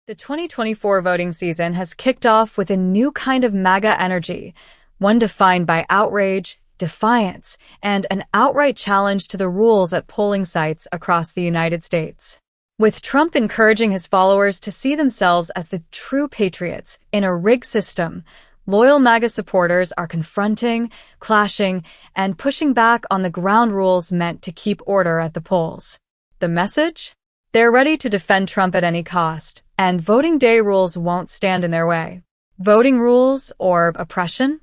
The 2024 voting season has kicked off with a new kind of MAGA energy, one defined by outrage, defiance, and an outright challenge to the rules at polling sites across the United States. With Trump encouraging his followers to see themselves as the true patriots in a rigged system, loyal MAGA supporters are confronting, clashing, and pushing back on the ground rules meant to keep order at the polls. The message? They're ready to defend Trump at any cost, and voting day rules won't stand in their way. Voting rules or oppression?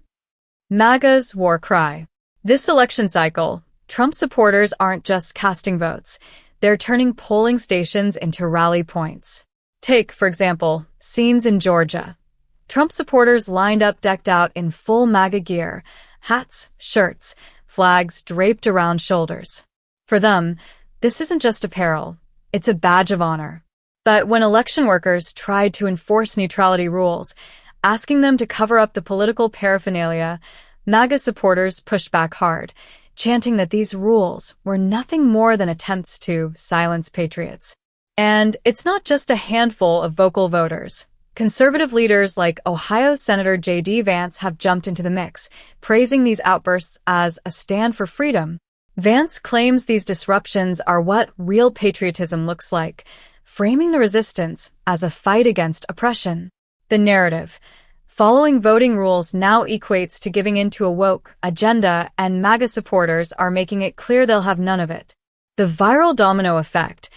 MAGA's war cry. This election cycle, Trump supporters aren't just casting votes. They're turning polling stations into rally points. Take, for example, scenes in Georgia. Trump supporters lined up decked out in full MAGA gear, hats, shirts, flags draped around shoulders. For them, this isn't just apparel. It's a badge of honor. But when election workers tried to enforce neutrality rules, asking them to cover up the political paraphernalia, MAGA supporters pushed back hard, chanting that these rules were nothing more than attempts to silence patriots. And it's not just a handful of vocal voters. Conservative leaders like Ohio Senator J.D. Vance have jumped into the mix, praising these outbursts as a stand for freedom. Vance claims these disruptions are what real patriotism looks like, framing the resistance as a fight against oppression. The narrative, following voting rules, now equates to giving in to a woke agenda, and MAGA supporters are making it clear they'll have none of it. The viral domino effect,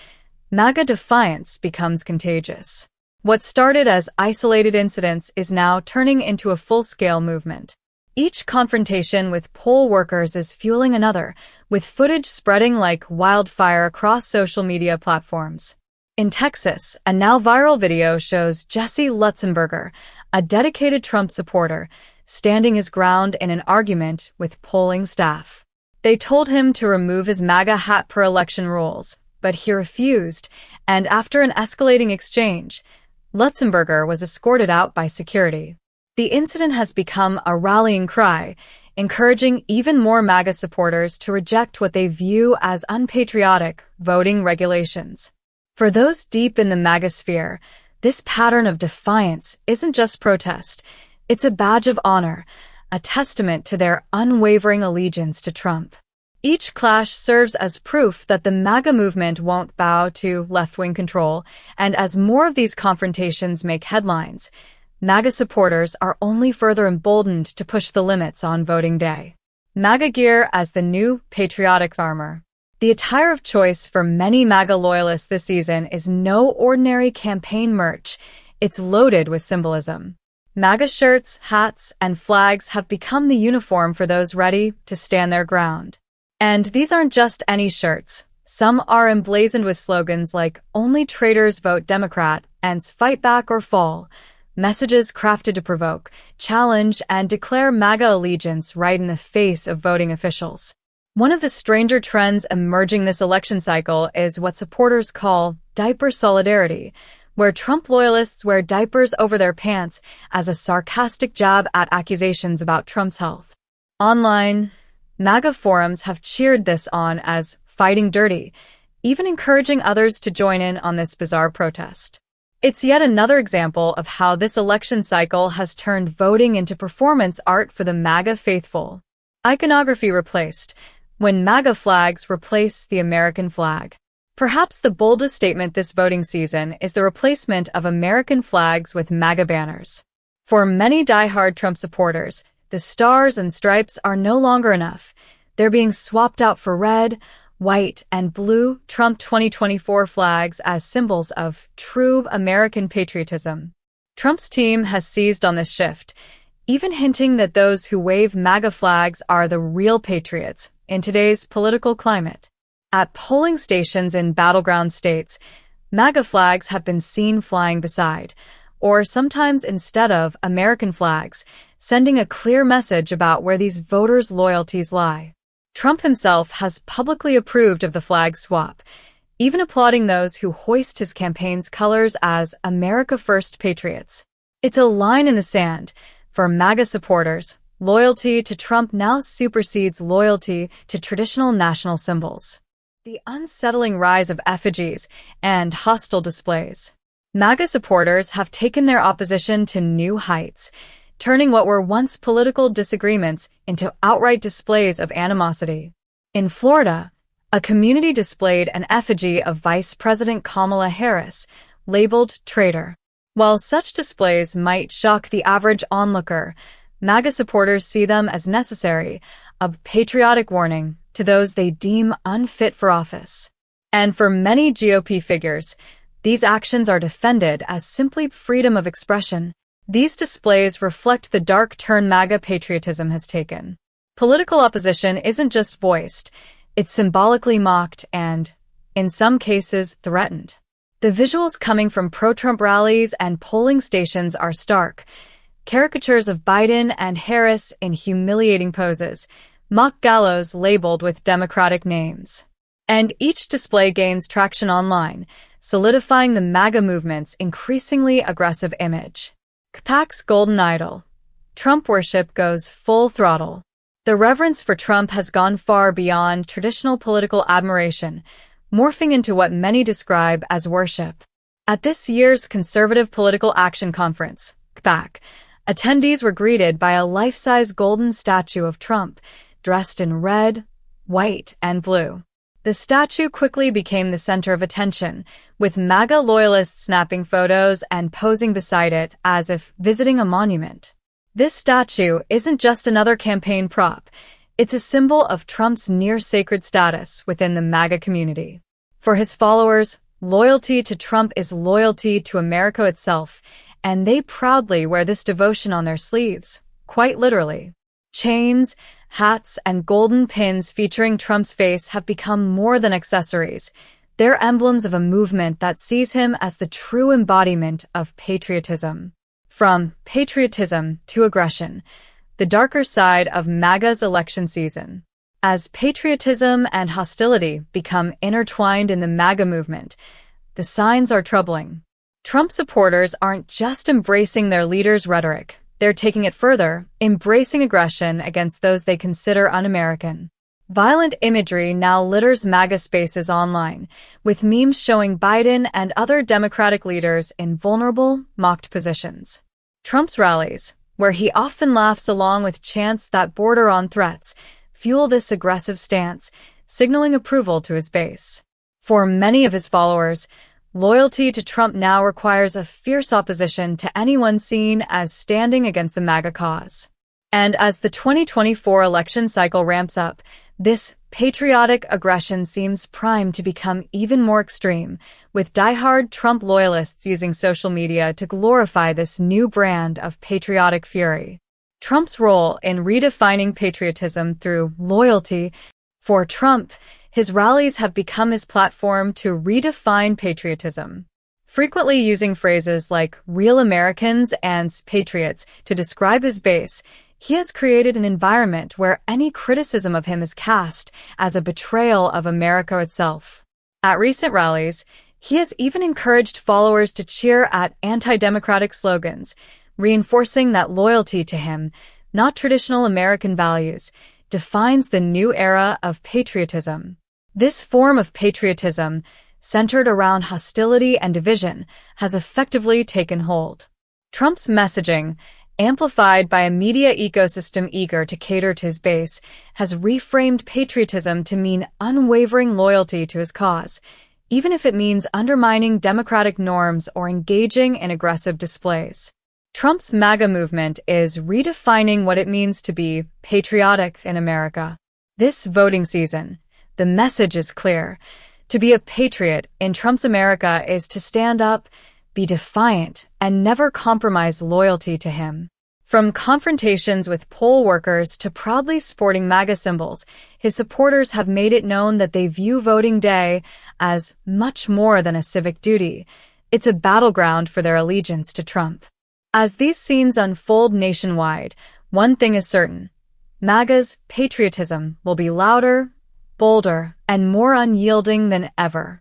MAGA defiance, becomes contagious. What started as isolated incidents is now turning into a full-scale movement. Each confrontation with poll workers is fueling another, with footage spreading like wildfire across social media platforms. In Texas, a now viral video shows Jesse Lutzenberger, a dedicated Trump supporter, standing his ground in an argument with polling staff. They told him to remove his MAGA hat per election rules, but he refused, and after an escalating exchange, Lutzenberger was escorted out by security. The incident has become a rallying cry, encouraging even more MAGA supporters to reject what they view as unpatriotic voting regulations. For those deep in the MAGA sphere, this pattern of defiance isn't just protest, it's a badge of honor, a testament to their unwavering allegiance to Trump. Each clash serves as proof that the MAGA movement won't bow to left-wing control, and as more of these confrontations make headlines, MAGA supporters are only further emboldened to push the limits on voting day. MAGA gear as the new patriotic armor. The attire of choice for many MAGA loyalists this season is no ordinary campaign merch. It's loaded with symbolism. MAGA shirts, hats, and flags have become the uniform for those ready to stand their ground. And these aren't just any shirts. Some are emblazoned with slogans like "Only traitors vote Democrat" and "Fight back or fall." Messages crafted to provoke, challenge, and declare MAGA allegiance right in the face of voting officials. One of the stranger trends emerging this election cycle is what supporters call diaper solidarity, where Trump loyalists wear diapers over their pants as a sarcastic jab at accusations about Trump's health. Online, MAGA forums have cheered this on as fighting dirty, even encouraging others to join in on this bizarre protest. It's yet another example of how this election cycle has turned voting into performance art for the MAGA faithful. Iconography replaced, when MAGA flags replace the American flag. Perhaps the boldest statement this voting season is the replacement of American flags with MAGA banners. For many diehard Trump supporters, the stars and stripes are no longer enough. They're being swapped out for red, white, and blue Trump 2024 flags as symbols of true American patriotism. Trump's team has seized on this shift, even hinting that those who wave MAGA flags are the real patriots in today's political climate. At polling stations in battleground states, MAGA flags have been seen flying beside, or sometimes instead of, American flags, sending a clear message about where these voters' loyalties lie. Trump himself has publicly approved of the flag swap, even applauding those who hoist his campaign's colors as America First patriots. It's a line in the sand. For MAGA supporters, loyalty to Trump now supersedes loyalty to traditional national symbols. The unsettling rise of effigies and hostile displays. MAGA supporters have taken their opposition to new heights, turning what were once political disagreements into outright displays of animosity. In Florida, a community displayed an effigy of Vice President Kamala Harris, labeled traitor. While such displays might shock the average onlooker, MAGA supporters see them as necessary, a patriotic warning to those they deem unfit for office. And for many GOP figures, these actions are defended as simply freedom of expression. These displays reflect the dark turn MAGA patriotism has taken. Political opposition isn't just voiced, it's symbolically mocked and, in some cases, threatened. The visuals coming from pro-Trump rallies and polling stations are stark. Caricatures of Biden and Harris in humiliating poses, mock gallows labeled with Democratic names. And each display gains traction online, solidifying the MAGA movement's increasingly aggressive image. CPAC's golden idol. Trump worship goes full throttle. The reverence for Trump has gone far beyond traditional political admiration, morphing into what many describe as worship. At this year's Conservative Political Action Conference, CPAC, attendees were greeted by a life-size golden statue of Trump, dressed in red, white, and blue. The statue quickly became the center of attention, with MAGA loyalists snapping photos and posing beside it as if visiting a monument. This statue isn't just another campaign prop, it's a symbol of Trump's near-sacred status within the MAGA community. For his followers, loyalty to Trump is loyalty to America itself, and they proudly wear this devotion on their sleeves, quite literally. Chains, hats, and golden pins featuring Trump's face have become more than accessories. They're emblems of a movement that sees him as the true embodiment of patriotism. From patriotism to aggression, the darker side of MAGA's election season. As patriotism and hostility become intertwined in the MAGA movement, the signs are troubling. Trump supporters aren't just embracing their leader's rhetoric. They're taking it further, embracing aggression against those they consider un-American. Violent imagery now litters MAGA spaces online, with memes showing Biden and other Democratic leaders in vulnerable, mocked positions. Trump's rallies, where he often laughs along with chants that border on threats, fuel this aggressive stance, signaling approval to his base. For many of his followers, loyalty to Trump now requires a fierce opposition to anyone seen as standing against the MAGA cause. And as the 2024 election cycle ramps up, this patriotic aggression seems primed to become even more extreme, with diehard Trump loyalists using social media to glorify this new brand of patriotic fury. Trump's role in redefining patriotism through loyalty. For Trump, his rallies have become his platform to redefine patriotism. Frequently using phrases like real Americans and patriots to describe his base, he has created an environment where any criticism of him is cast as a betrayal of America itself. At recent rallies, he has even encouraged followers to cheer at anti-democratic slogans, reinforcing that loyalty to him, not traditional American values, defines the new era of patriotism. This form of patriotism, centered around hostility and division, has effectively taken hold. Trump's messaging, amplified by a media ecosystem eager to cater to his base, has reframed patriotism to mean unwavering loyalty to his cause, even if it means undermining democratic norms or engaging in aggressive displays. Trump's MAGA movement is redefining what it means to be patriotic in America. This voting season, the message is clear. To be a patriot in Trump's America is to stand up, be defiant, and never compromise loyalty to him. From confrontations with poll workers to proudly sporting MAGA symbols, his supporters have made it known that they view voting day as much more than a civic duty. It's a battleground for their allegiance to Trump. As these scenes unfold nationwide, one thing is certain: MAGA's patriotism will be louder, bolder, and more unyielding than ever.